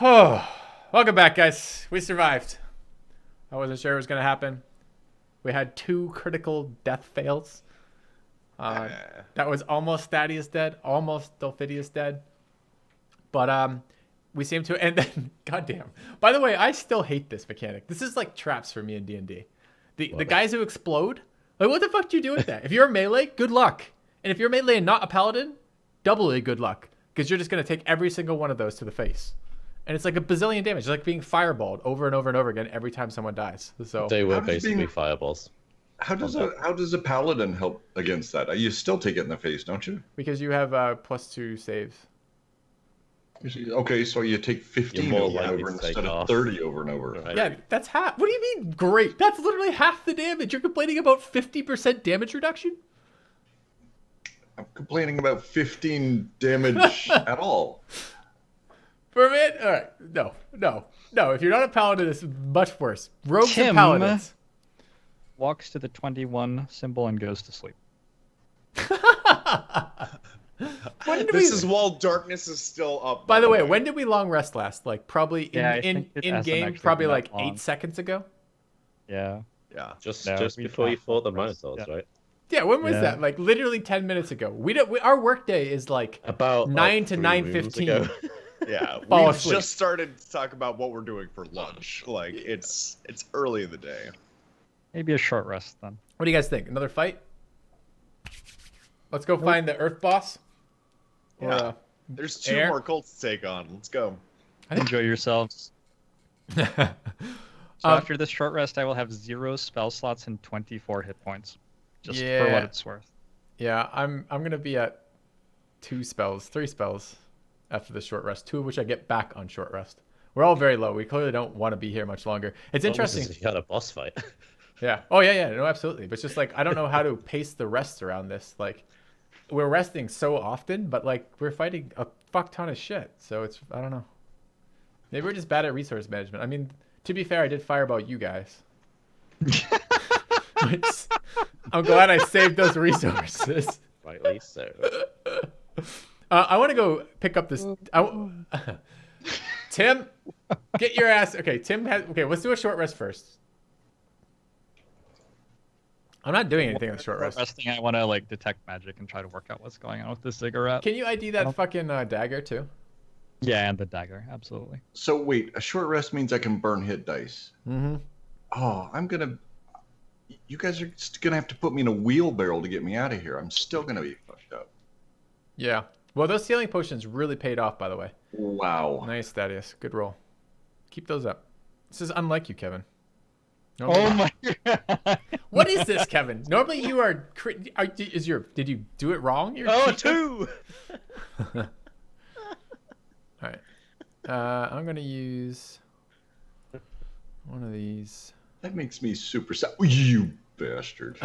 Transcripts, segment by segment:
Oh, welcome back, guys. We survived. I wasn't sure it was going to happen. We had 2 critical death fails. That was almost Thaddeus dead, almost Dolphidius dead. But we seem to, and then, goddamn. By the way, I still hate this mechanic. This is like traps for me in D&D. The guys who explode, like, what the fuck do you do with that? If you're a melee, good luck. And if you're melee and not a paladin, doubly good luck. Because you're just going to take every single one of those to the face. And it's like a bazillion damage. It's like being fireballed over and over and over again every time someone dies. So they were basically fireballs. How does a paladin help against that? You still take it in the face, don't you? Because you have +2 saves. Okay, so you take 15 over and over instead of 30 over and over. Right. Yeah, that's half. What do you mean great? That's literally half the damage. You're complaining about 50% damage reduction? I'm complaining about 15 damage at all. For a minute? All right. No. If you're not a paladin, it's much worse. Rogues and paladins. Walks to the 21 symbol and goes to sleep. This is while darkness is still up. By the way, when did we long rest last? Like probably in game, probably like 8 seconds ago. Yeah. Yeah. Just before you fought the Minotaurs, right? Yeah. When was that? Like literally 10 minutes ago. Our work day is like about 9 to 9:15. Yeah, we just started to talk about what we're doing for lunch. Like it's early in the day. Maybe a short rest then. What do you guys think? Another fight? Let's go find the Earth boss. Yeah. There's 2 more cults to take on. Let's go. Enjoy yourselves. So after this short rest, I will have 0 spell slots and 24 hit points. Just for what it's worth. Yeah, I'm gonna be at 3 spells after the short rest. 2 of which I get back on short rest. We're all very low. We clearly don't want to be here much longer. It's interesting. You got a boss fight. Yeah. Oh yeah. No, absolutely. But it's just like I don't know how to pace the rests around this. Like we're resting so often, but like we're fighting a fuck ton of shit. So it's I don't know. Maybe we're just bad at resource management. I mean, to be fair, I did fireball you guys. I'm glad I saved those resources. Rightly so. I want to go pick up this. Tim, get your ass. Okay, Okay, let's do a short rest first. I'm not doing anything with short rest. Resting, I want to like detect magic and try to work out what's going on with this cigarette. Can you ID that fucking dagger too? Yeah, and the dagger, absolutely. So wait, a short rest means I can burn hit dice. Mm-hmm. Oh, you guys are gonna have to put me in a wheelbarrow to get me out of here. I'm still gonna be fucked up. Yeah. Well, those healing potions really paid off, by the way. Wow. Nice, Thaddeus. Good roll. Keep those up. This is unlike you, Kevin. Oh my God. What is this, Kevin? Normally you are. Did you do it wrong? 2. All right. I'm gonna use one of these. That makes me super sad. You bastard.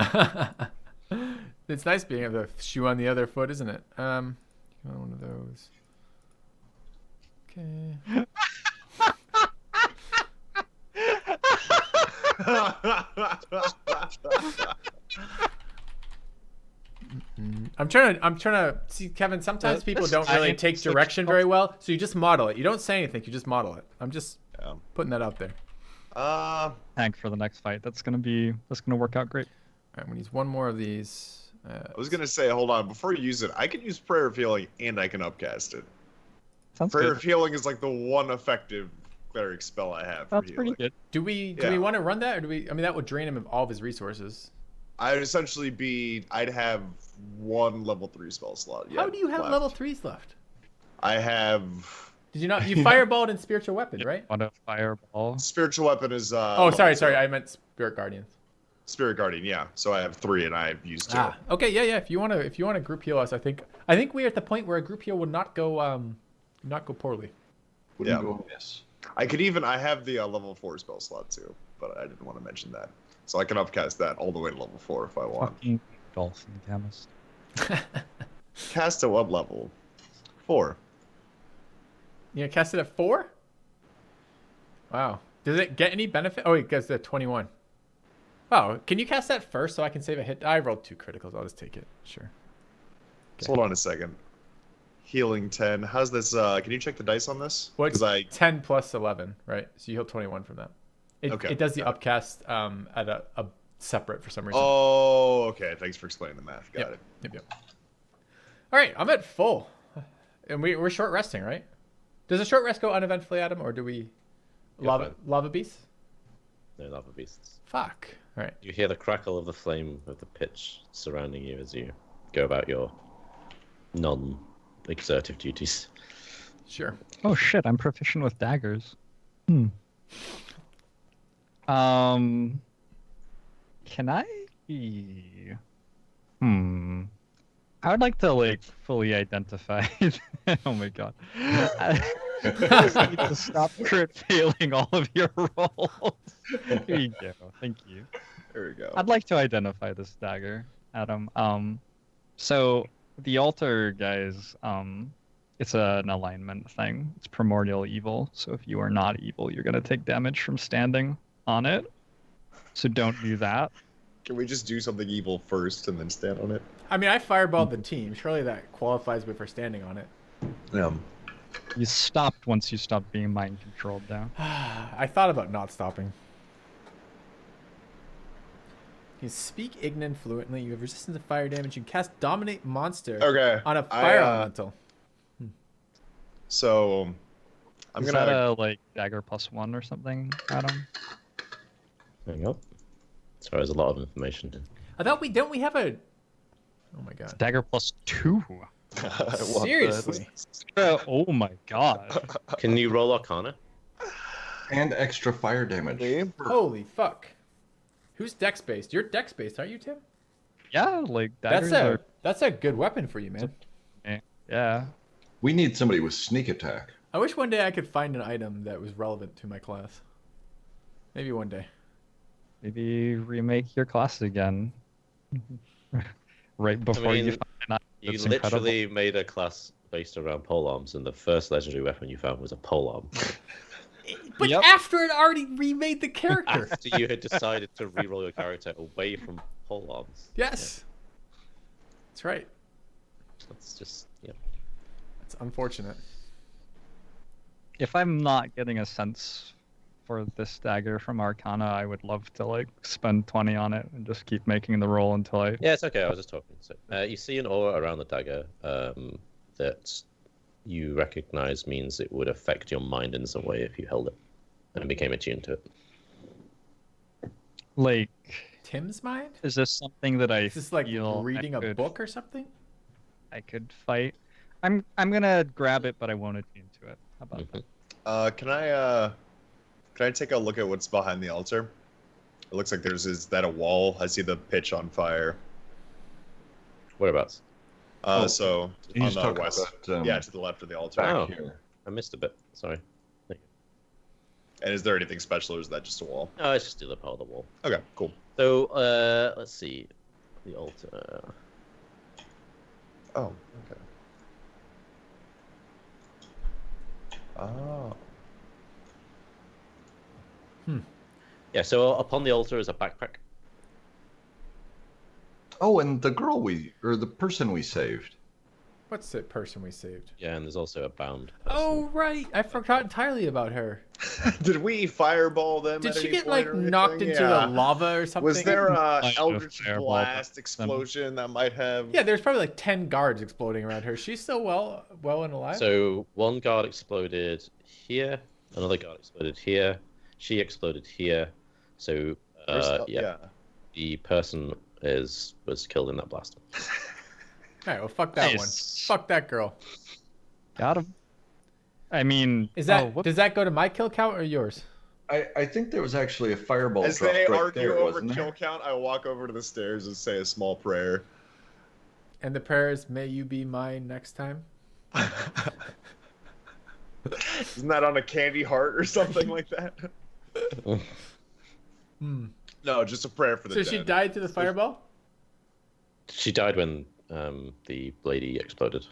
It's nice being able to shoe on the other foot, isn't it? One of those. Okay. I'm trying to see, Kevin. Sometimes people don't really take direction very well, so you just model it. You don't say anything. You just model it. I'm just putting that out there. Tank for the next fight. That's gonna work out great. All right, I'm gonna use one more of these. I was gonna say, hold on, before you use it, I can use Prayer of Healing and I can upcast it. Sounds Prayer good. of Healing is like the one effective cleric spell I have. That's pretty good. Do we want to run that, or do we? I mean, that would drain him of all of his resources. I'd have 1 level 3 spell slot. How do you have level 3s left? I have. Did you not? You fireballed in spiritual weapon, right? Want a fireball? Spiritual weapon is. Oh, sorry. I meant Spirit Guardians. Spirit Guardian, yeah. So I have 3 and I've used 2. Okay, yeah. If you wanna group heal us, I think we're at the point where a group heal would not go poorly. Wouldn't go amiss. I have the level 4 spell slot too, but I didn't want to mention that. So I can upcast that all the way to level 4 if I want. Fucking DolphinChemist. Cast at what level? 4. You gonna cast it at 4? Wow. Does it get any benefit? Oh, it gets at 21. Oh, can you cast that first so I can save a hit? I rolled 2 criticals. I'll just take it. Sure. So hold on a second. healing 10. How's this? Can you check the dice on this? Well, it's 'Cause 10 plus 11, right? So you heal 21 from that. Okay, It does the got it. upcast at a separate for some reason. Oh, okay. Thanks for explaining the math. Got it. Yep. All right, I'm at full, and we're short resting, right? Does a short rest go uneventfully, Adam, or do we You're lava beast? No lava beasts. Fuck. All right. You hear the crackle of the flame of the pitch surrounding you as you go about your non-exertive duties. Sure. Oh shit, I'm proficient with daggers. Can I? I would like to like fully identify. Oh my god. I just need to stop crit failing all of your rolls. Here you go. Thank you. There we go. I'd like to identify this dagger, Adam. So the altar, guys, it's an alignment thing. It's primordial evil. So if you are not evil, you're gonna take damage from standing on it. So don't do that. Can we just do something evil first and then stand on it? I mean, I fireballed the team. Surely that qualifies me for standing on it. Yeah. You stopped once you stopped being mind controlled down. I thought about not stopping. You speak Ignan fluently. You have resistance to fire damage. You cast Dominate Monster Okay. on a fire elemental. So, I'm Is gonna. that a like dagger +1 or something, Adam? There you go. Sorry, there's a lot of information. I thought don't we have a... Oh my god. Dagger +2. Seriously? Oh my god. Can you roll Arcana? And extra fire damage. Holy fuck. Who's dex based? You're dex based, aren't you, Tim? Yeah, like daggers That's a good weapon for you, man. Yeah. We need somebody with sneak attack. I wish one day I could find an item that was relevant to my class. Maybe one day. Maybe remake your class again. Right before you find an item You that's literally incredible. made a class based around polearms, and the first legendary weapon you found was a polearm. But Yep. after it already remade the character. After you had decided to reroll your character away from polearms. Yes. That's right. That's just, yeah. That's unfortunate. If I'm not getting a sense for this dagger from Arcana, I would love to like spend 20 on it and just keep making the roll until I. Yeah, it's okay. I was just talking. So, you see an aura around the dagger that you recognize means it would affect your mind in some way if you held it and became attuned to it. Like, Tim's mind? is this something that I Is this like feel reading I a could- book or something? I could fight? I'm gonna grab it, but I won't attune to it. How about that? Can I take a look at what's behind the altar? It looks like is that a wall? I see the pitch on fire. Whereabouts? So You on just the talk west. about, Yeah, to the left of the altar. back Oh. here. I missed a bit. Sorry. And is there anything special, or is that just a wall? Oh, it's just the other part of the wall. Okay, cool. So, let's see. The altar. Oh, okay. Oh. Yeah, so upon the altar is a backpack. Oh, and the the person we saved. What's the person we saved? Yeah, and there's also a bound. Oh, right. I forgot entirely about her. Did we fireball them? Did at she any get point like or knocked anything? into Yeah. the lava or something? Was there a Might have eldritch fireballed blast them. explosion that might have? Yeah, there's probably like 10 guards exploding around her. She's still well and alive. So one guard exploded here, another guard exploded here, she exploded here. So yeah, the person was killed in that blast. All right, well, fuck that Nice. one. Fuck that girl. Got him. I mean, Is that whoops. does that go to my kill count or yours? I think there was actually a fireball As drop they right argue there, over wasn't kill there? count, I walk over to the stairs and say a small prayer. And the prayer is, may you be mine next time. Isn't that on a candy heart or something like that? No, just a prayer for the So dead. she died to the fireball? She died when the bladey exploded.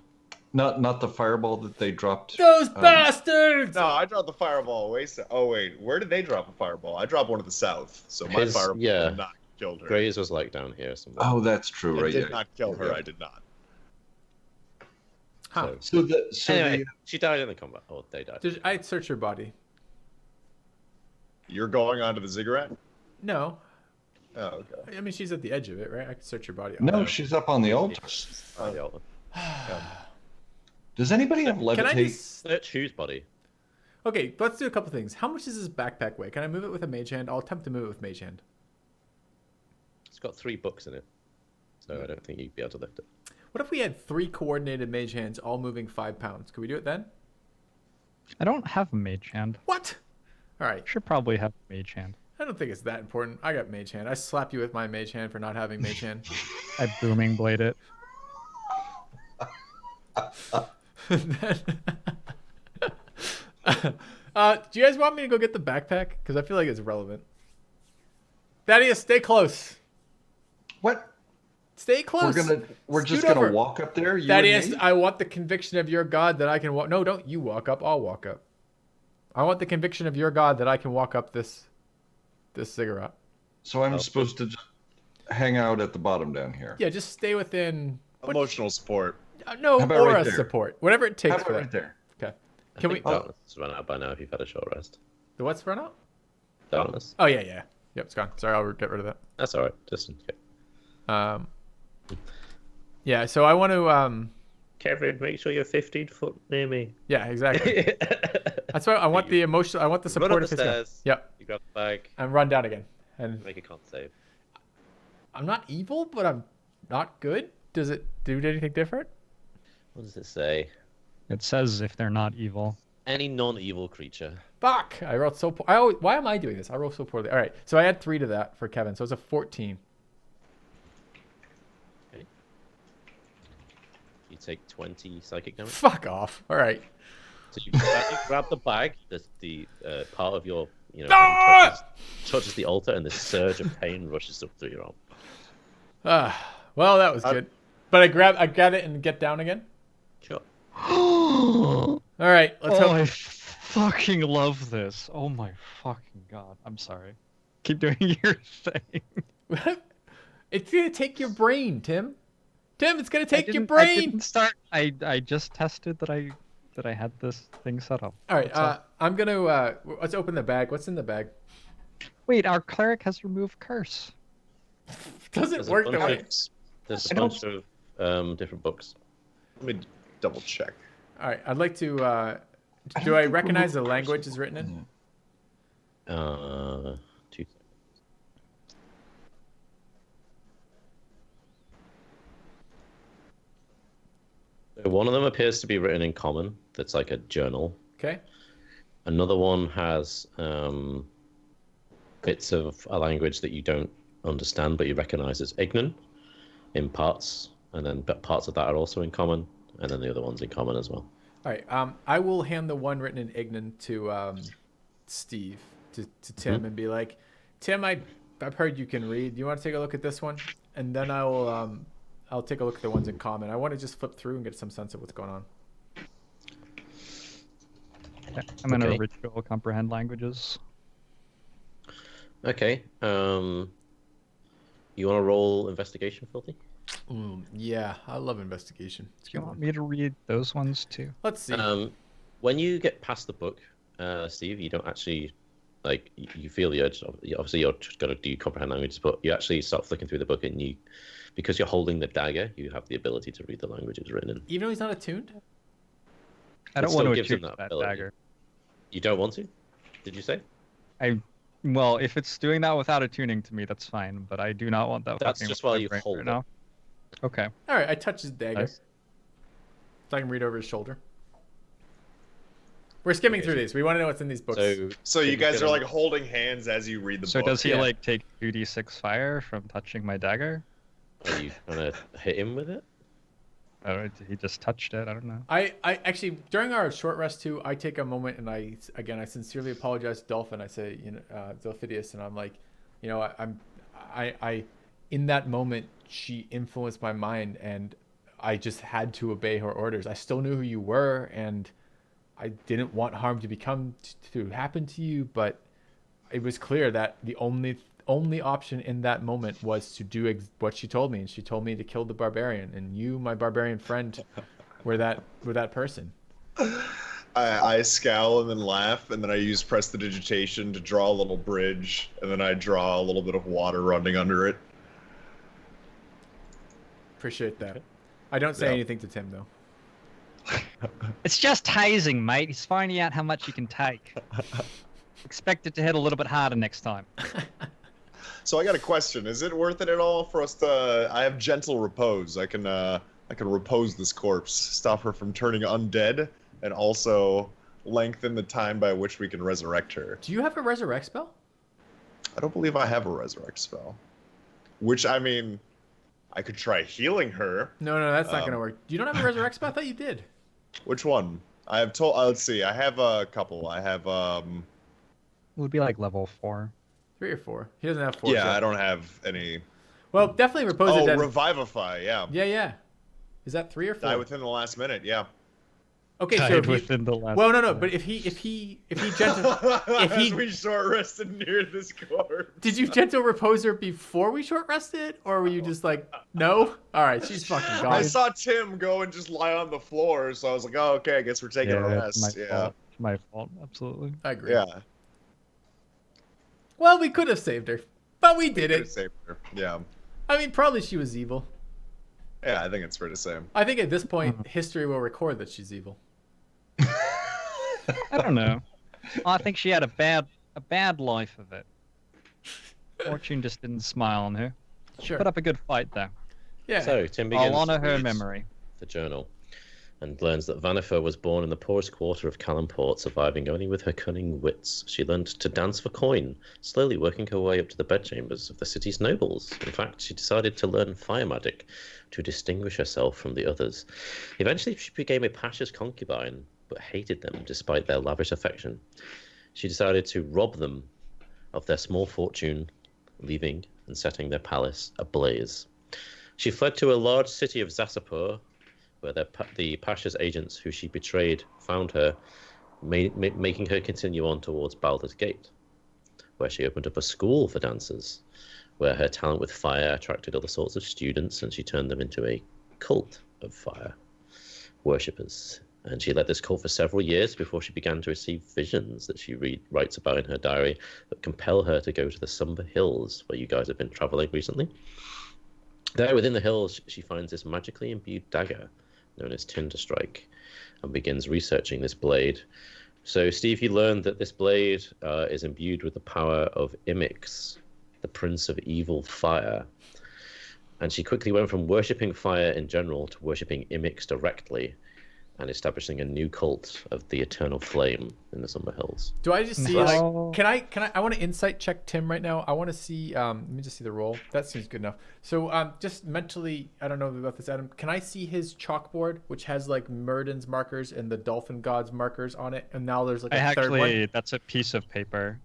Not the fireball that they dropped. Those bastards! No, I dropped the fireball away. Oh wait, where did they drop a fireball? I dropped one to the south, so my His- fireball yeah. did not kill her. Graze was like down here somewhere. Oh, that's true, It right? did Yeah. not kill her. Yeah. I did not. Huh. Anyway, she died in the combat. Or they died. I'd search her body. You're going onto the ziggurat? No. Oh, okay. I mean, she's at the edge of it, right? I could search her body. No, she's up on the altar. Oh, the altar. Does anybody have Can I levitate? just... Search whose body? Okay, let's do a couple things. How much does this backpack weigh? Can I move it with a mage hand? I'll attempt to move it with mage hand. It's got 3 books in it, so I don't think you'd be able to lift it. What if we had 3 coordinated mage hands all moving 5 pounds? Could we do it then? I don't have a mage hand. What? All right. Should probably have a mage hand. I don't think it's that important. I got mage hand. I slap you with my mage hand for not having mage hand. I booming blade it. Do you guys want me to go get the backpack? Because I feel like it's relevant. Thaddeus, stay close. What? Stay close. We're just Scoot gonna over. walk up there. You Thaddeus, and me? I want the conviction of your God that I can walk. No, don't you walk up. I'll walk up. I want the conviction of your God that I can walk up this ziggurat. So I'm supposed to just hang out at the bottom down here. Yeah, just stay within. Emotional support. No, How about aura right there? support. Whatever it takes How for about that. right there? Okay. I Can think we? darkness has run out by now if you've had a short rest. The what's run out? Darkness. Oh yeah. Yep, it's gone. Sorry, I'll get rid of that. That's alright. Just in case. Yeah. So I want to. Kevin, make sure you're 15 foot near me. Yeah, exactly. That's why I want the emotional. I want the support Run up of the his guy. stairs. Yep. You grab the bag. And run down again. And Make a con save. I'm not evil, but I'm not good. Does it do anything different? What does it say? It says if they're not evil. Any non-evil creature. Fuck! I rolled so poor. Why am I doing this? I rolled so poorly. All right, so I add 3 to that for Kevin, so it's a 14. Okay. You take 20 psychic damage. Fuck off! All right. So you grab the bag. The part of your Ah! touches the altar, and this surge of pain rushes up through your arm. Well, that was good. But I got it and get down again. Sure. All right, let's I hope. fucking love this. Oh my fucking god. I'm sorry. Keep doing your thing. It's gonna take your brain, Tim. Tim, it's gonna take your I brain. didn't start. I just tested that I had this thing set up. All right, I'm gonna let's open the bag. What's in the bag? Wait, our cleric has removed curse. Doesn't There's work a the bunch way. There's a bunch of different books. Let me double check. All right, I'd like to. Do I recognize the language is written in? 2 seconds. So one of them appears to be written in common. That's like a journal. Okay. Another one has bits of a language that you don't understand, but you recognize as Ignan in parts, and then parts of that are also in common, and then the other one's in common as well. All right. I will hand the one written in Ignan to Steve, to Tim, and be like, Tim, I've heard you can read. Do you want to take a look at this one? And then I'll take a look at the ones in common. I want to just flip through and get some sense of what's going on. Yeah, I'm gonna Okay. ritual comprehend languages. Okay. You want to roll investigation, Filthy? Yeah, I love investigation. Do you want me to read those ones too? Let's see. When you get past the book, Steve, you don't actually you feel the urge. Obviously, you're just going to do comprehend languages, but you actually start flicking through the book, and because you're holding the dagger, you have the ability to read the languages written in. Even though he's not attuned? I don't It want still to gives him attune that that ability. dagger. You don't want to? Did you say? Well, if it's doing that without attuning to me, that's fine. But I do not want that. That's fucking just with while my you brain hold right it. now. Okay. All right, I touch his dagger. Nice. So I can read over his shoulder. We're skimming through these. We want to know what's in these books. So you guys are like holding hands as you read the So book. does he Yeah. like take 2d6 fire from touching my dagger? Are you trying to hit him with it? Or he just touched it? I don't know. I actually, during our short rest too, I take a moment and I sincerely apologize to Dolphin. I say, Dolphidius, and I'm like, I in that moment, she influenced my mind and I just had to obey her orders. I still knew who you were and I didn't want harm to happen to you, but it was clear that the only option in that moment was to do what she told me, and she told me to kill the barbarian, and you, my barbarian friend, We're that person. I scowl and then laugh, and then I use prestidigitation to draw a little bridge, and then I draw a little bit of water running under it. Appreciate that. I don't say anything to Tim though. It's just hazing, mate. He's finding out how much you can take. Expect it to hit a little bit harder next time. So I got a question. Is it worth it at all for us to... I have gentle repose. I can repose this corpse, stop her from turning undead, and also lengthen the time by which we can resurrect her. Do you have a resurrect spell? I don't believe I have a resurrect spell. Which, I mean, I could try healing her. No, that's not gonna work. You don't have a resurrect spell? I thought you did. Which one? I have told... let's see. I have a couple. I have... It would be like level 4. 3 or 4. He doesn't have 4. Yeah, yet. I don't have any... Well, definitely repose Oh, it dead. Revivify, yeah. Yeah. Is that 3 or 4? Die within the last minute, yeah. Okay, so Died if within the last well, no, minute. but if he gentle, As we short rested near this corpse. did you gentle repose her before we short rested, or were you just like, no? All right, she's fucking gone. I saw Tim go and just lie on the floor, so I was like, oh, okay, I guess we're taking a it's rest. my Yeah. fault. It's my fault, absolutely. I agree. Yeah. Well, we could have saved her, but we Could've didn't. saved her. Yeah. I mean, probably she was evil. Yeah, I think it's fair to say. I think at this point, history will record that she's evil. I don't know. I think she had a bad life of it. Fortune just didn't smile on her. Sure. Put up a good fight though. Yeah. So Tim begins I'll honor to her read memory. the journal and learns that Vanifer was born in the poorest quarter of Calimport, surviving only with her cunning wits. She learned to dance for coin, slowly working her way up to the bedchambers of the city's nobles. In fact, she decided to learn fire magic to distinguish herself from the others. Eventually, she became a pasha's concubine, but hated them despite their lavish affection. She decided to rob them of their small fortune, leaving and setting their palace ablaze. She fled to a large city of Zasapur, where the Pasha's agents who she betrayed found her, making her continue on towards Baldur's Gate, where she opened up a school for dancers, where her talent with fire attracted other sorts of students, and she turned them into a cult of fire worshippers. And she led this cult for several years before she began to receive visions that she writes about in her diary that compel her to go to the Somber Hills, where you guys have been traveling recently. There, within the hills, she finds this magically imbued dagger known as Tinderstrike, and begins researching this blade. So, Steve, you learned that this blade is imbued with the power of Imix, the Prince of Evil Fire. And she quickly went from worshipping fire in general to worshipping Imix directly, and establishing a new cult of the Eternal Flame in the Somber Hills. Do I just see No. like I want to insight check Tim right now. I want to see let me just see the roll. That seems good enough. So just mentally, I don't know about this, Adam. Can I see his chalkboard, which has like Murden's markers and the Dolphin God's markers on it, and now there's like a third one? That's a piece of paper.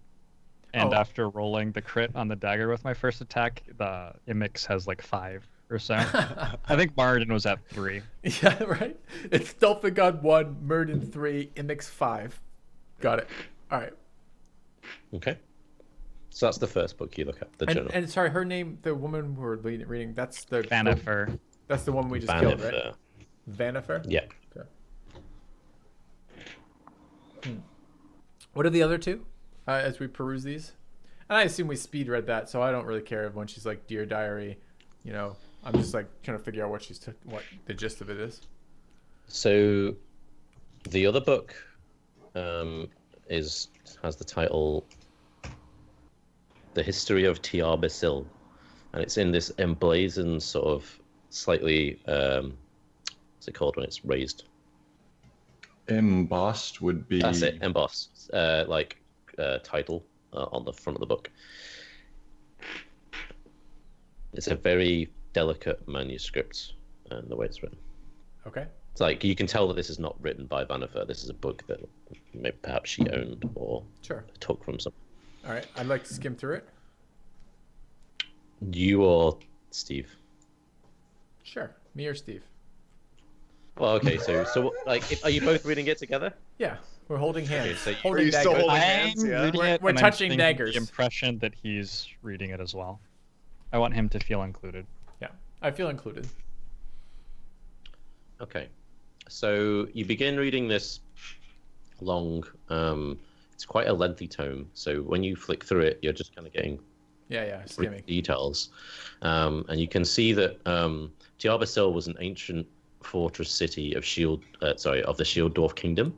And Oh. after rolling the crit on the dagger with my first attack, the Imix has like 5 or so. I think Marden was at 3. Yeah, right. It's Dolphin God 1, Murden 3, Imix 5. Got it. All right. Okay. So that's the first book you look at, the journal. And sorry, her name, the woman we're reading, that's the Vanifer. That's the one we just killed, right? Vanifer. Vanifer? Yeah. Okay. What are the other two? As we peruse these, and I assume we speed read that, so I don't really care when she's like "Dear Diary," you know. I'm just like trying to figure out what what the gist of it is. So, the other book has the title "The History of Tiar Basil," and it's in this emblazoned sort of slightly what's it called when it's raised? Embossed would be. That's it, embossed, title on the front of the book. It's a very delicate manuscript, and the way it's written. Okay. It's like you can tell that this is not written by Vanifer. This is a book that maybe perhaps she owned or Sure. took from some. All right. I'd like to skim through it. You or Steve? Sure. Me or Steve? Well, okay. So like, are you both reading it together? Yeah. We're holding hands. so you- Are holding you still daggers. holding I'm hands? Yeah. reading We're- it. we're and I'm touching thinking daggers. The impression that he's reading it as well. I want him to feel included. Yeah. I feel included. Okay. So you begin reading this long. It's quite a lengthy tome. So when you flick through it, you're just kind of getting skimming. details, and you can see that Tiarbasil was an ancient fortress city of of the Shield Dwarf Kingdom,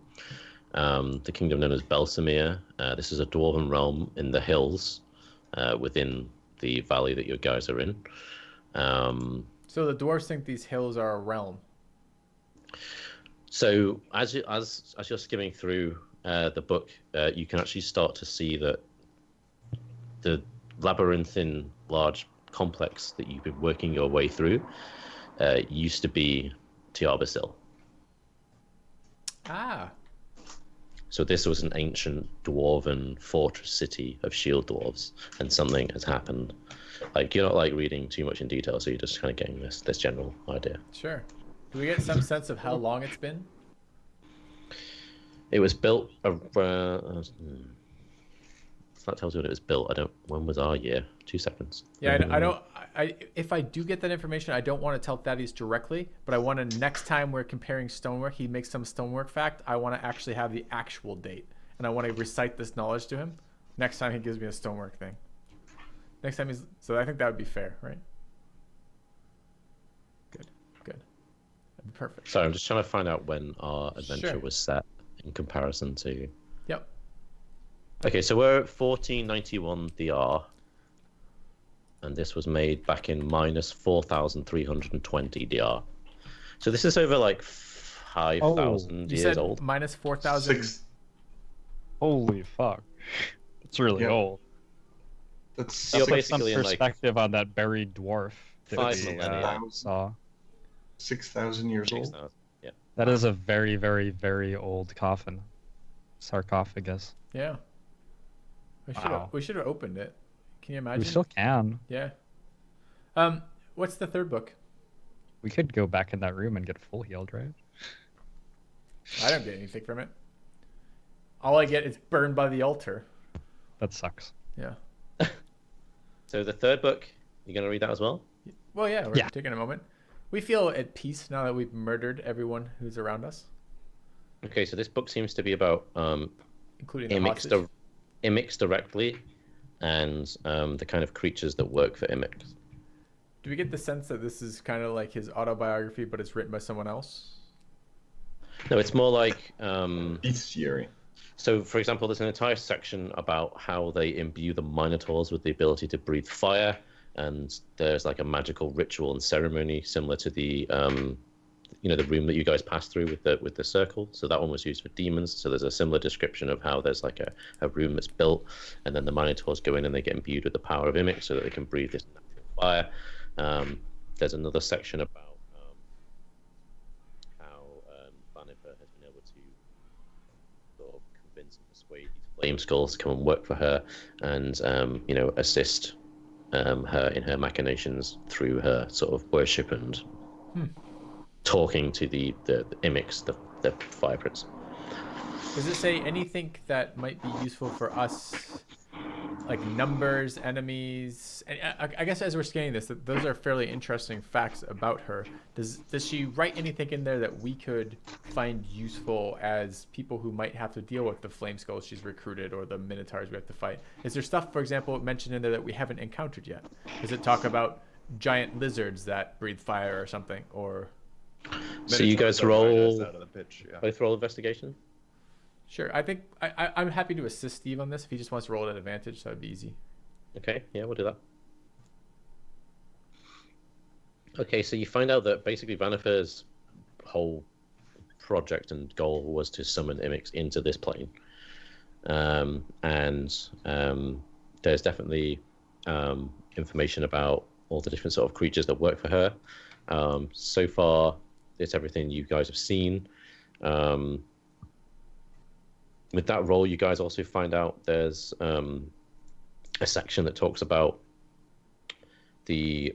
the kingdom known as Belsamir. This is a dwarven realm in the hills within the valley that you guys are in. So the dwarves think these hills are a realm. So as you're skimming through the book, you can actually start to see that the labyrinthine large complex that you've been working your way through used to be Tiarbasil. Ah. So this was an ancient dwarven fortress city of shield dwarves, and something has happened. Like, you're not like reading too much in detail, so you're just kind of getting this general idea. Sure. Do we get some sense of how long it's been? It was built that tells you when it was built. When was our year? 2 seconds. Yeah, if I do get that information, I don't want to tell Thaddeus directly, but I want to, next time we're comparing stonework, he makes some stonework fact, I want to actually have the actual date, and I want to recite this knowledge to him next time he gives me a stonework thing. So I think that would be fair, right? Good. That'd be perfect. So I'm just trying to find out when our adventure was set in comparison to... Yep. Okay, so we're at 1491 DR, and this was made back in minus 4,320 DR. So this is over like 5,000 years old. Minus 4,000. Holy fuck. It's really old. That's Put some basically in, like, perspective on that buried dwarf that 5 we millennia. saw. 6,000 years old. 6,000, yeah. That is a very, very, very old coffin. Sarcophagus. Yeah. We should have opened it. Can you imagine? We still can. Yeah. What's the third book? We could go back in that room and get full healed, right? I don't get anything from it. All I get is burned by the altar. That sucks. Yeah. So the third book, you're going to read that as well? Well, yeah, we're taking a moment. We feel at peace now that we've murdered everyone who's around us. Okay, so this book seems to be about including the hostage. Imix directly, and the kind of creatures that work for Imix. Do we get the sense that this is kind of like his autobiography, but it's written by someone else? No, it's more like... Bestiary. So, for example, there's an entire section about how they imbue the Minotaurs with the ability to breathe fire, and there's like a magical ritual and ceremony similar to the the room that you guys passed through with the circle. So that one was used for demons. So there's a similar description of how there's like a room that's built, and then the Minotaurs go in and they get imbued with the power of Imix so that they can breathe this natural fire. There's another section about how Vanifer has been able to sort of convince and persuade these flame skulls to come and work for her, and assist her in her machinations through her sort of worship and talking to the Imix, the Fire Prince. Does it say anything that might be useful for us, like numbers, enemies? And I guess as we're scanning this, those are fairly interesting facts about her. Does she write anything in there that we could find useful as people who might have to deal with the flame skulls she's recruited or the minotaurs we have to fight? Is there stuff, for example, mentioned in there that we haven't encountered yet? Does it talk about giant lizards that breathe fire or something, or... So you guys both roll investigation? Sure. I think I'm happy to assist Steve on this if he just wants to roll at advantage. So that'd be easy. Okay, yeah, we'll do that. Okay, so you find out that basically Vanifer's whole project and goal was to summon Imix into this plane. There's definitely information about all the different sort of creatures that work for her. So far, it's everything you guys have seen. With that role, you guys also find out there's a section that talks about the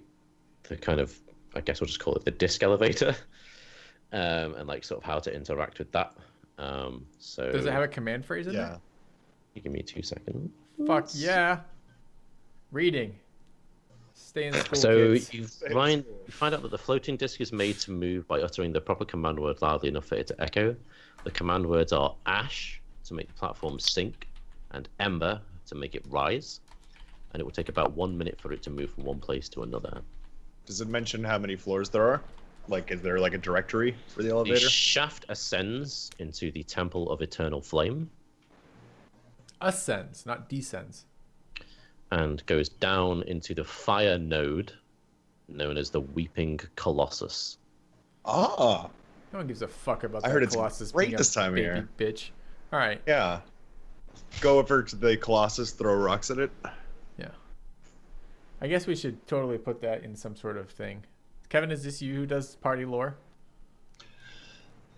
kind of, I guess we'll just call it the disc elevator, and like sort of how to interact with that. So does it have a command phrase in there? You give me 2 seconds. Fuck yeah. Reading. Stay in school, So kids. you find out that the floating disc is made to move by uttering the proper command word loudly enough for it to echo. The command words are ash to make the platform sink, and ember to make it rise. And it will take about 1 minute for it to move from one place to another. Does it mention how many floors there are? Like, is there like a directory for the The elevator? shaft ascends into the Temple of Eternal Flame Ascends, not descends. and goes down into the fire node known as the Weeping Colossus. Ah, No one gives a fuck about I that heard it's Colossus great being a this time of baby year. bitch. All right. yeah. Go over to the Colossus, throw rocks at it. Yeah. I guess we should totally put that in some sort of thing. Kevin, is this you who does party lore?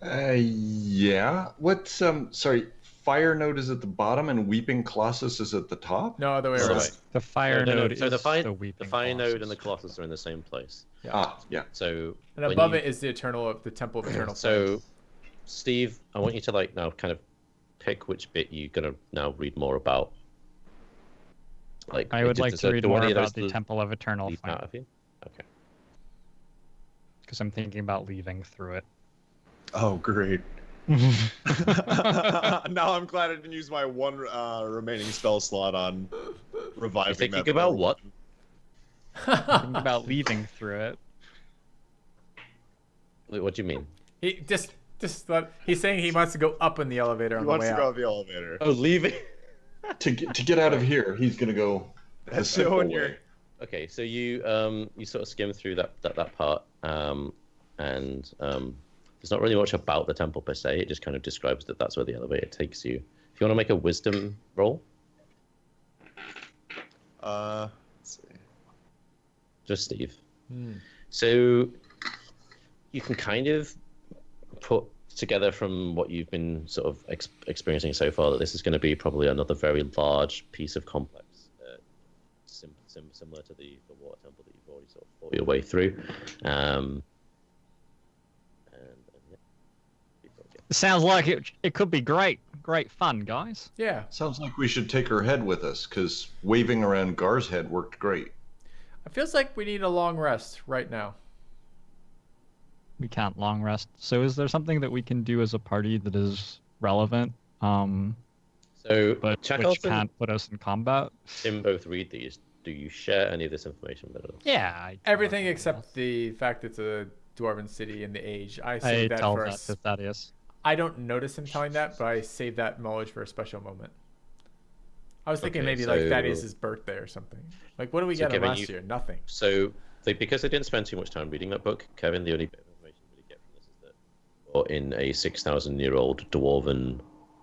Yeah. What's sorry, Fire Node is at the bottom and Weeping Colossus is at the top? No, other way Other around. way. The fire No, node so is the weeping fire node and Colossus. the Colossus are in the same place. Ah, yeah. So And when above you- it is the Temple of Eternal Flame. So, Steve, I want you to like now kind of pick which bit you're gonna now read more about. Like, I would like does to read do more any of about those the Temple of Eternal leap Flame out of you? Okay. because I'm thinking about leaving through it. Oh, great. Now I'm glad I didn't use my one remaining spell slot on reviving You're thinking that about throw what? weapon. Thinking about leaving through it. Wait, what do you mean? He's saying he wants to go up in the elevator on He the wants way to go out. up the elevator. Oh, leaving. To get out of here, he's gonna go the That's simple when way. you're. Okay, so you sort of skim through that part, and there's not really much about the temple per se. It just kind of describes that that's where the elevator takes you. If you want to make a wisdom roll, Let's see. just Steve. Hmm. So you can kind of put together from what you've been sort of experiencing so far that this is going to be probably another very large piece of complex, similar to the water temple that you've already sort of fought your way through. It sounds like it could be great fun, guys. Yeah. Sounds like we should take her head with us, because waving around Gar's head worked great. It feels like we need a long rest right now. We can't long rest. So is there something that we can do as a party that is relevant, So, but which Chakolth and can't put us in combat? Tim both read these. Do you share any of this information with us? Yeah. Everything except the fact it's a dwarven city in the age. I saved that tell for that us. to Thaddeus. I don't notice him telling that, but I saved that knowledge for a special moment. I was thinking Okay, maybe like so- Thaddeus' birthday or something. Like, what did we So get him Kevin, last year? Nothing. So, because they didn't spend too much time reading that book, Kevin, the only bit of information you really get from this is that you're in a 6,000-year-old dwarven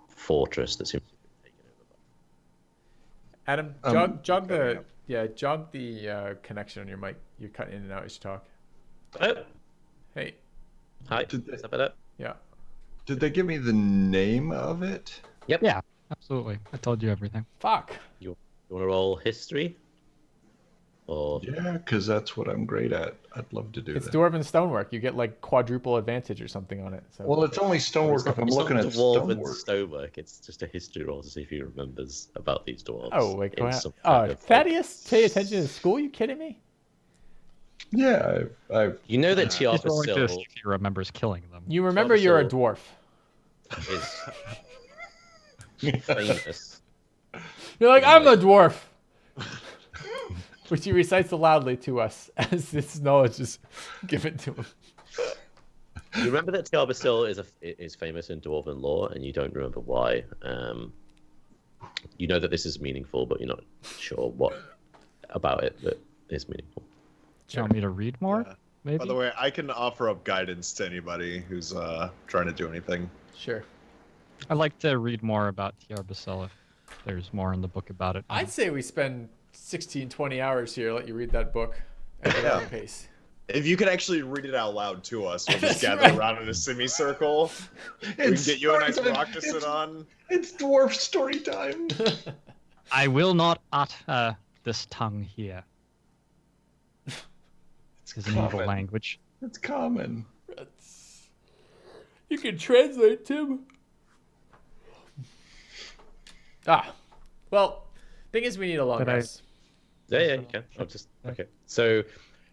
fortress that seems to have been taken over by. Adam, jog cutting the connection on your mic. You're cutting in and out as you talk. Oh, Hey, hi. Did they- Is that better? yeah. Did they give me the name of it? Yep. Yeah, absolutely. I told you everything. Fuck. You want to roll history? Or Yeah, because that's what I'm great at. I'd love to do It's that. dwarven stonework. You get like quadruple advantage or something on it. So Well, it's only stonework if I'm it's looking not at dwarven stonework. stonework. It's just a history roll to see if he remembers about these dwarves. oh, like in wow. some kind of, like- Thaddeus, pay attention in school? You kidding me? Yeah, I've You know that He's rolling to see Tiarbasil if he remembers killing them. You remember you're a Absolute. dwarf. is famous. You're like, I'm a dwarf. Which he recites loudly to us as this knowledge is given to him. You remember that Tiarbasil is famous in dwarven lore, and you don't remember why. You know that this is meaningful, but you're not sure what about it that is meaningful. Do you want me to read more? Yeah. Maybe. By the way, I can offer up guidance to anybody who's trying to do anything. Sure. I'd like to read more about Tiarbasil if there's more in the book about it. I'd say we spend 16, 20 hours here, let you read that book at your own pace. If you could actually read it out loud to us, we'll just That's gather right. around in a semicircle. We can It's get you a nice story time. rock to sit on. It's dwarf story time. I will not utter this tongue here. It's an evil common. language. It's common. You can translate, Tim. Well, thing is we need a long But I- rest. Yeah, you can. I'll just okay. So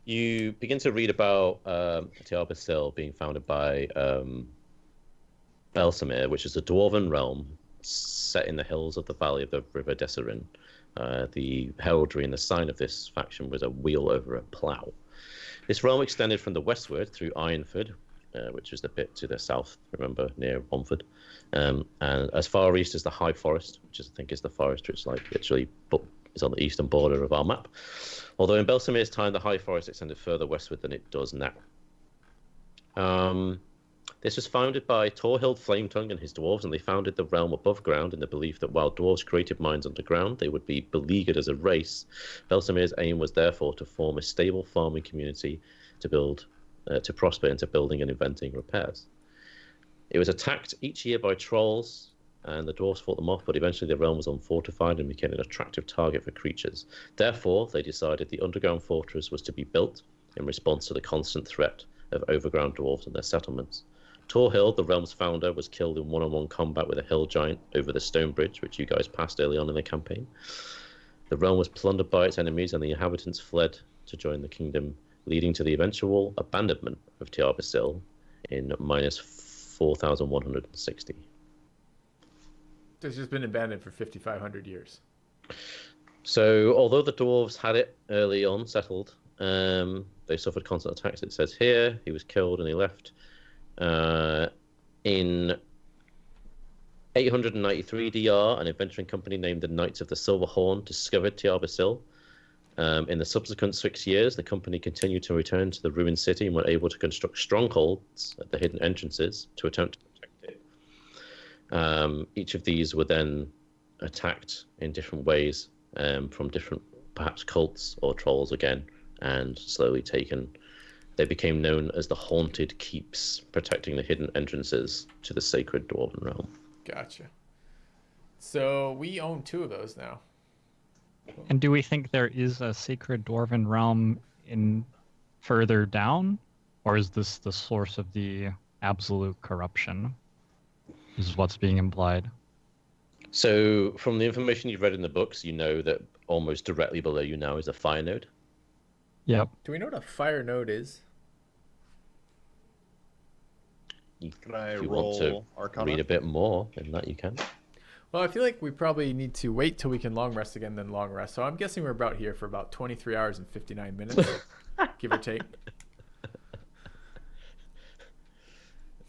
you begin to read about Tiarbasil being founded by Belsamir, which is a dwarven realm set in the hills of the valley of the River Desserin. The heraldry and the sign of this faction was a wheel over a plough. This realm extended from the westward through Ironford, which is the bit to the south, remember, near Romford, and as far east as the High Forest, which I think is the forest which like literally is on the eastern border of our map. Although in Belsamir's time, the High Forest extended further westward than it does now. This was founded by Torhild Flametongue and his dwarves, and they founded the realm above ground in the belief that while dwarves created mines underground, they would be beleaguered as a race. Belsamir's aim was therefore to form a stable farming community to prosper into building and inventing repairs. It was attacked each year by trolls, and the dwarves fought them off, but eventually the realm was unfortified and became an attractive target for creatures. Therefore, they decided the underground fortress was to be built in response to the constant threat of overground dwarves and their settlements. Torhild, the realm's founder, was killed in one-on-one combat with a hill giant over the stone bridge, which you guys passed early on in the campaign. The realm was plundered by its enemies, and the inhabitants fled to join the kingdom, leading to the eventual abandonment of Tiarbasil in minus 4,160. It's just been abandoned for 5,500 years. So, although the dwarves had it early on settled, they suffered constant attacks. It says here he was killed and he left. In 893 DR, an adventuring company named the Knights of the Silver Horn discovered Tiarbasil. In the subsequent 6 years, the company continued to return to the ruined city and were able to construct strongholds at the hidden entrances to attempt to protect it. Each of these were then attacked in different ways from different, perhaps cults or trolls again, and slowly taken. They became known as the Haunted Keeps, protecting the hidden entrances to the sacred Dwarven realm. Gotcha. So we own 2 of those now. And do we think there is a sacred dwarven realm in further down, or is this the source of the absolute corruption? This is what's being implied. So, from the information you've read in the books, you know that almost directly below you now is a fire node. Yep. Do we know what a fire node is? Can I If you roll want to Arcana? read a bit more than that, you can. Well, I feel like we probably need to wait till we can long rest again, then long rest. So I'm guessing we're about here for about 23 hours and 59 minutes, give or take.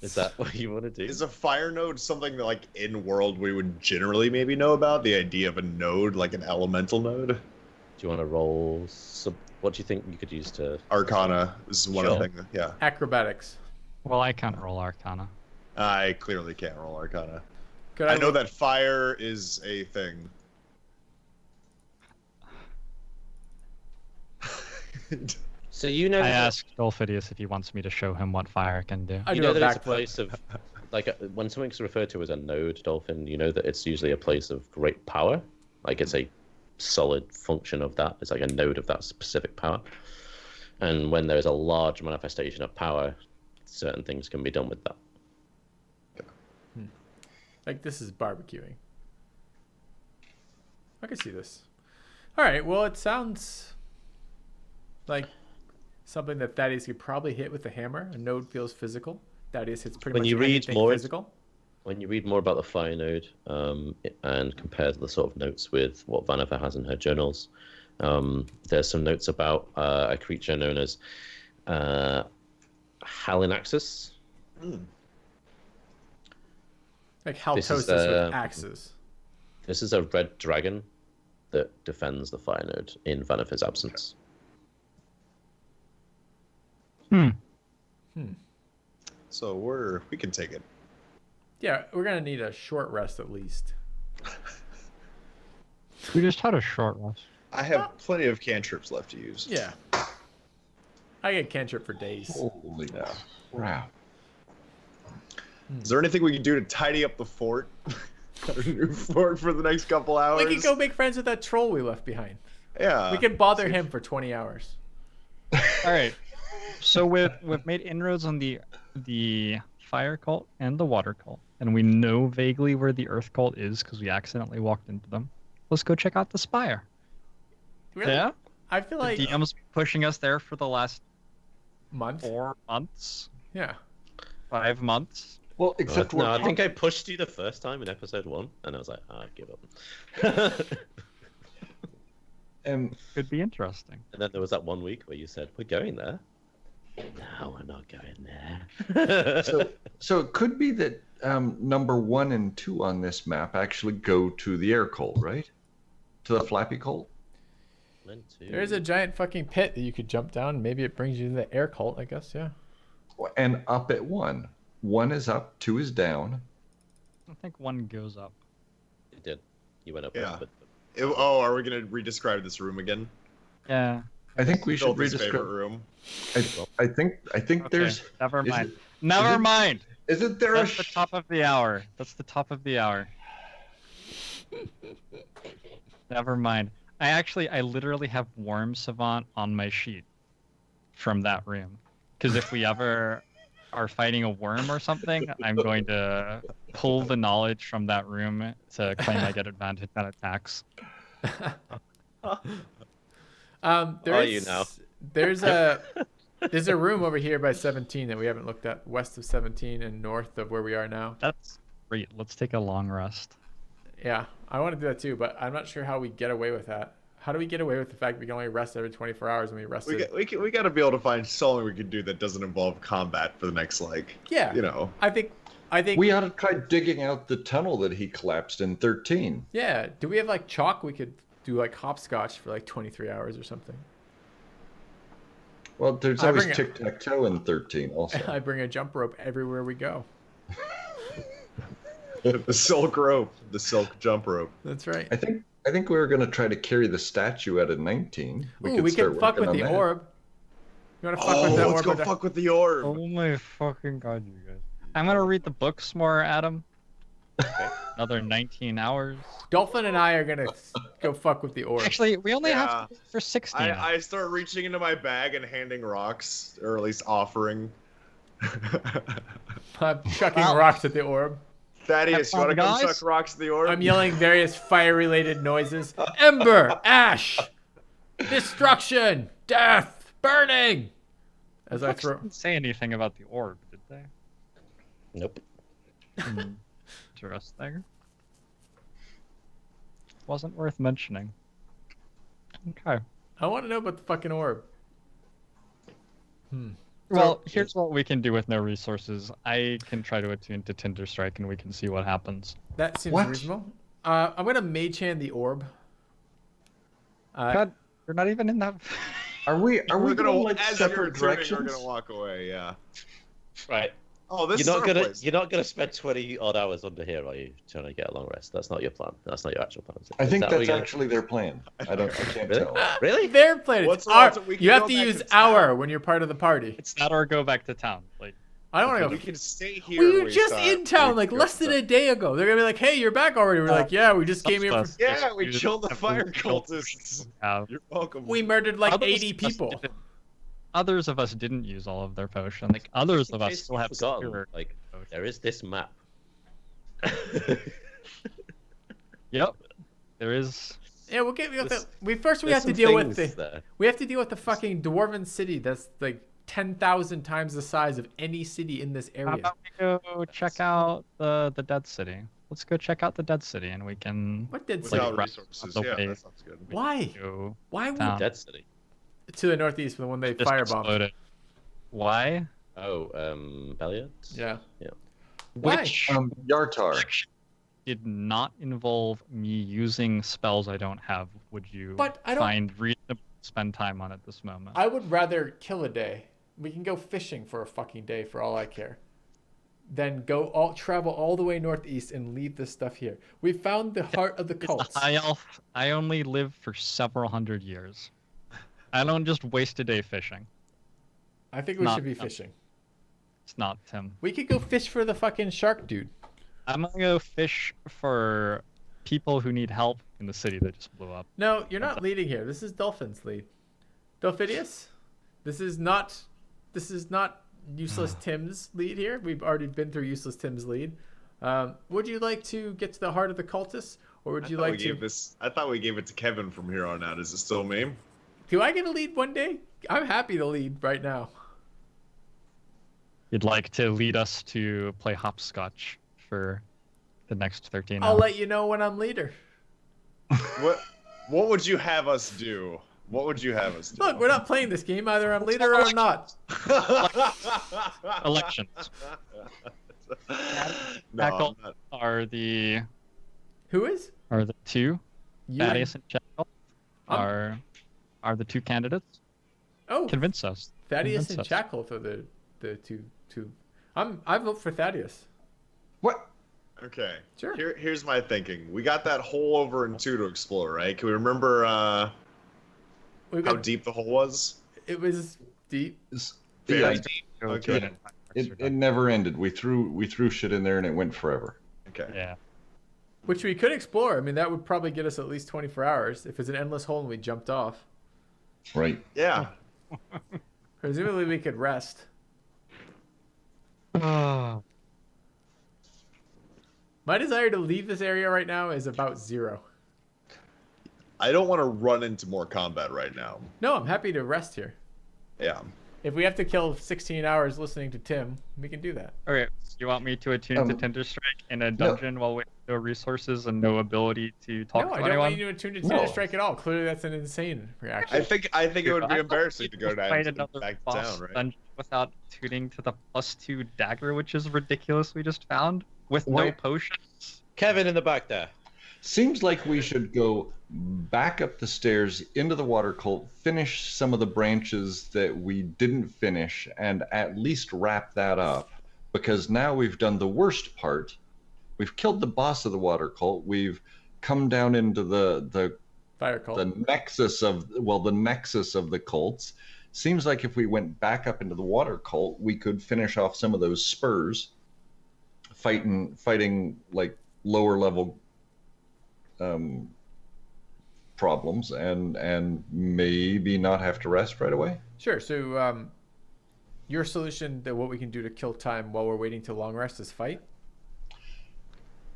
Is that what you want to do? Is a fire node something that, like, in world we would generally maybe know about? The idea of a node, like an elemental node? Do you want to roll what do you think you could use to... Arcana is one of the things, yeah. Acrobatics. Well, I can't roll Arcana. I clearly can't roll Arcana. Could I know that fire is a thing. So you know... I asked Dolphidius if he wants me to show him what fire can do. I You do know a that it's a backflip. place of... Like, when something's referred to as a node, Dolphin, you know that it's usually a place of great power. Like, it's a solid function of that. It's like a node of that specific power. And when there's a large manifestation of power, certain things can be done with that. Like, this is barbecuing. I can see this. All right, well, it sounds like something that Thaddeus could probably hit with a hammer. A node feels physical. Thaddeus hits pretty When much you read anything more physical. When you read more about the fire node and compare the sort of notes with what Vanifer has in her journals, there's some notes about a creature known as Halinaxis. Like haltosis is, with axes. This is a red dragon that defends the fire node in Vanifer's absence. So we can take it. Yeah, we're going to need a short rest at least. We just had a short rest. I have plenty of cantrips left to use. Yeah. I get cantrip for days. Holy crap. Is there anything we can do to tidy up the fort? Our new fort for the next couple hours? We can go make friends with that troll we left behind. Yeah. We can bother him for 20 hours. All right. So we've made inroads on the fire cult and the water cult, and we know vaguely where the earth cult is because we accidentally walked into them. Let's go check out the spire. Really? Yeah. I feel The like DM's been pushing us there for the last month. 4 months, Yeah. 5 months. Well, except no, we're I think I pushed you the first time in episode 1, and I was like, I give up. Could be interesting. And then there was that 1 week where you said, we're going there. No, we're not going there. so it could be that number 1 and 2 on this map actually go to the air cult, right? To the flappy cult. There's a giant fucking pit that you could jump down. Maybe it brings you to the air cult, I guess, yeah. And up at 1. 1 is up, 2 is down. I think 1 goes up. You did. You went up. Yeah. But Are we gonna re-describe this room again? Yeah. I think we should Filthy's favorite redescribe. room. I think Okay, there's. never is mind. it- Never it- mind. Isn't there a? That's the top of the hour. That's the top of the hour. Never mind. I literally have Worm Savant on my sheet from that room. Because if we ever are fighting a worm or something, I'm going to pull the knowledge from that room to claim I get advantage on attacks. You know? There's a room over here by 17 that we haven't looked at, west of 17 and north of where we are now. That's great. Let's take a long rest. Yeah, I want to do that too, but I'm not sure how we get away with that. How do we get away with the fact we can only rest every 24 hours when we rested? We got to be able to find something we can do that doesn't involve combat for the next, Yeah. you know. I think We ought to try digging out the tunnel that he collapsed in 13. Yeah. Do we have like chalk? We could do like hopscotch for like 23 hours or something. Well, there's I always bring it. tic-tac-toe in 13 also. I bring a jump rope everywhere we go. The silk rope, the silk jump rope. That's right. I think we were going to try to carry the statue out of 19. We could fuck with the orb. You want to fuck with that let's orb? go fuck with the orb. Oh my fucking god, you guys. I'm gonna read the books more, Adam. Another 19 hours. Dolphin and I are gonna go fuck with the orb. Actually, we only Yeah. have to do it for 16. I start reaching into my bag and handing rocks, or at least offering. I'm chucking Wow. rocks at the orb. Thaddeus, you want to Have come fun, guys. chuck rocks at the orb? I'm yelling various fire-related noises. Ember, ash, destruction, death, burning. As I Books throw. didn't say anything about the orb, did they? Nope. Interesting. Wasn't worth mentioning. Okay. I want to know about the fucking orb. Well, here's what we can do with no resources. I can try to attune to Tinder Strike and we can see what happens. That seems What? reasonable. I'm gonna mage hand the orb. God, you're not even in that. Are we We're going like as you're separate tuning, directions? We're gonna walk away. Yeah. Right. Oh, this You're is not our gonna place. you're not gonna spend 20 odd hours under here, are you? Trying to get a long rest. That's not your plan. That's not your actual plan. Is it? I Is think that what that's you're actually their plan. I can't Really? tell. Really? Their plan. It's What's the our, odds that we can you have go to back use to town? our when you're part of the party. It's that or go back to town. Like, I don't want to We go. can stay here. We and were waste just time. in town We like can less go than a to- day ago. They're gonna be like, "Hey, you're back already." We're like, "Yeah, we just came here. For... Yeah, we killed the fire cultists. have. You're welcome. We murdered like Others 80 of us people." didn't- Others of us didn't use all of their potions. Others In of us case still you've have forgotten, spirit like potions. there is this map. Yep. There is. Yeah, we'll get. We have to There's have to some deal with things the. there. We have to deal with the fucking dwarven city. That's like 10,000 times the size of any city in this How area. about we go check out the dead city? Let's go check out the dead city, and we can What did Without city? Like, resources. the Yeah, way- that sounds good. Why? go Why would Town. Dead City. to the northeast when they just firebombed? explode it. Why? Oh, Belliard? Yeah. Yeah. Why? Which Yartar. did not involve me using spells I don't have. Would you But I don't- find reasonable to spend time on at this moment? I would rather kill a day. We can go fishing for a fucking day for all I care. Then travel all the way northeast and leave this stuff here. We found the heart of the It's cults. a high elf. I only live for several hundred years. I don't just waste a day fishing. I think we Not- should be fishing. It's not Tim. We could go fish for the fucking shark dude. I'm gonna go fish for people who need help in the city that just blew up. No, you're not leading here. This is Dolphin's lead. Dolphidius, this is not useless Tim's lead here. We've already been through useless Tim's lead. Would you like to get to the heart of the cultists, Or would you I thought like we to? gave this. I thought we gave it to Kevin from here on out. Is it still me? Do I get to lead one day? I'm happy to lead right now. You'd like to lead us to play hopscotch for the next 13 I'll hours. let you know when I'm leader. What would you have us do? What would you have us do? Look, we're not playing this game. Either I'm leader or I'm not. Elections. No, Chakolth I'm not. Who is? are the two. You Thaddeus and Chakolth I'm- are the two candidates. Oh, Convince us. Thaddeus and Convince us. Chakolth are the two. I vote for Thaddeus. What? Okay. Sure. Here's my thinking. We got that hole over in 2 to explore, right? Can we remember We how got, deep the hole was? it was deep. Yeah, Go to Okay. it. it never ended. We threw shit in there and it went forever. Okay. Yeah. Which we could explore. I mean, that would probably get us at least 24 hours if it's an endless hole and we jumped off. Right. Yeah. Presumably we could rest. Ah. My desire to leave this area right now is about 0. I don't want to run into more combat right now. No, I'm happy to rest here. Yeah. If we have to kill 16 hours listening to Tim, we can do that. Okay, you want me to attune to Tinder Strike in a dungeon while with no resources and no ability to talk No, to I don't anyone? want you to attune to No. Tinder Strike at all. Clearly, that's an insane reaction. I think it would be I embarrassing to go down fight another back to boss town, right? dungeon without tuning to the +2 dagger, which is ridiculous. We just found with no Wait. potions. Kevin in the back there. Seems like we should go back up the stairs into the water cult, finish some of the branches that we didn't finish, and at least wrap that up. Because now we've done the worst part. We've killed the boss of the water cult. We've come down into the Fire cult. the nexus of the cults. Seems like if we went back up into the water cult, we could finish off some of those spurs, fighting like lower level problems, and maybe not have to rest right away. Sure. So, your solution to what we can do to kill time while we're waiting to long rest is fight?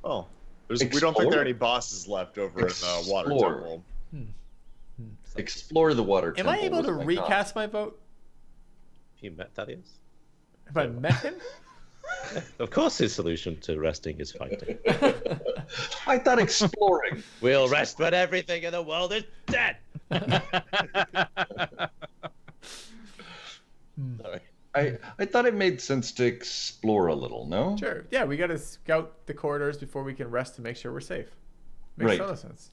Oh. We don't think there are any bosses left over in Water Explore. Temple. Explore the water Am temple. I able to was my recast my vote? You met Thaddeus? Have I met him? Of course, his solution to resting is fighting. thought. I thought exploring. We'll rest when everything in the world is dead. Sorry. I thought it made sense to explore a little. No. Sure. Yeah, we got to scout the corridors before we can rest to make sure we're safe. Makes Right. total sense.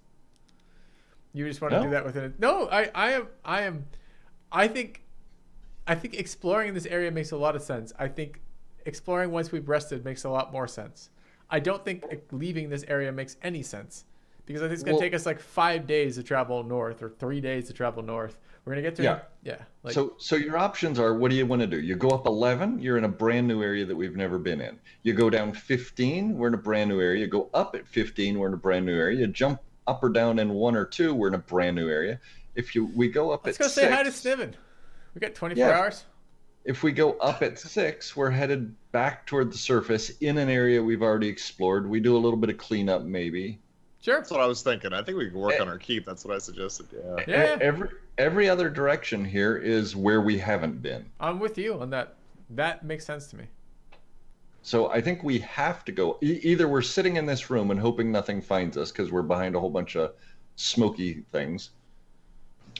You just want to No? do that within it? No, I think exploring in this area makes a lot of sense. I think exploring once we've rested makes a lot more sense. I don't think leaving this area makes any sense because I think it's going to Well- take us like 5 days to travel north or 3 days to travel north. We're going to get to like, So your options are, what do you want to do? You go up 11, you're in a brand new area that we've never been in. You go down 15, we're in a brand new area. You go up at 15, we're in a brand new area. You jump up or down in 1 or 2, we're in a brand new area. We go up let's at go 6. say hi to Sniven. We got 24 Yeah. hours. If we go up at 6, we're headed back toward the surface in an area we've already explored. We do a little bit of cleanup, maybe. Sure. That's what I was thinking. I think we can work on our keep. That's what I suggested. Yeah. Yeah. Every other direction here is where we haven't been. I'm with you on that. That makes sense to me. So I think we have to go. Either we're sitting in this room and hoping nothing finds us because we're behind a whole bunch of smoky things,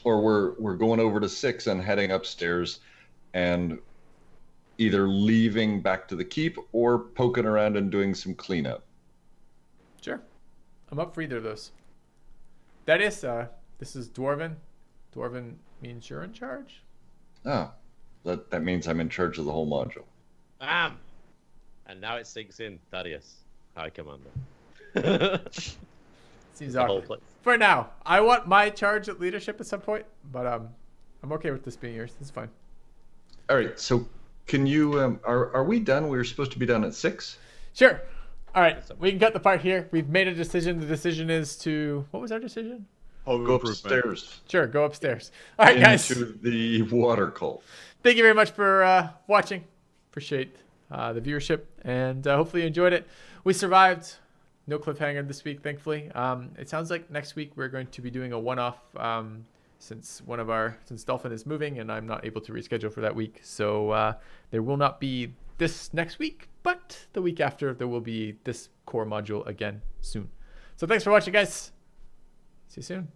or we're going over to 6 and heading upstairs and either leaving back to the keep or poking around and doing some cleanup. Sure. I'm up for either of those. That is, this is Dwarven. Dwarven means you're in charge. Oh, that means I'm in charge of the whole module. And now it sinks in, Thaddeus, High Commander. Seems The whole awkward. place. For now, I want my charge at leadership at some point, but I'm okay with this being yours. This is fine. All right, so can you? Are we done? We were supposed to be done at 6. Sure. All right, we can cut the part here. We've made a decision. The decision is to, what was our decision? Home Go improvement. upstairs Sure, go upstairs. All right, guys. into the water cult. Thank you very much for watching. Appreciate the viewership, and hopefully you enjoyed it. We survived no cliffhanger this week, thankfully. It sounds like next week we're going to be doing a one-off since Dolphin is moving and I'm not able to reschedule for that week. So there will not be this next week, but the week after there will be this core module again soon. So thanks for watching, guys. See you soon.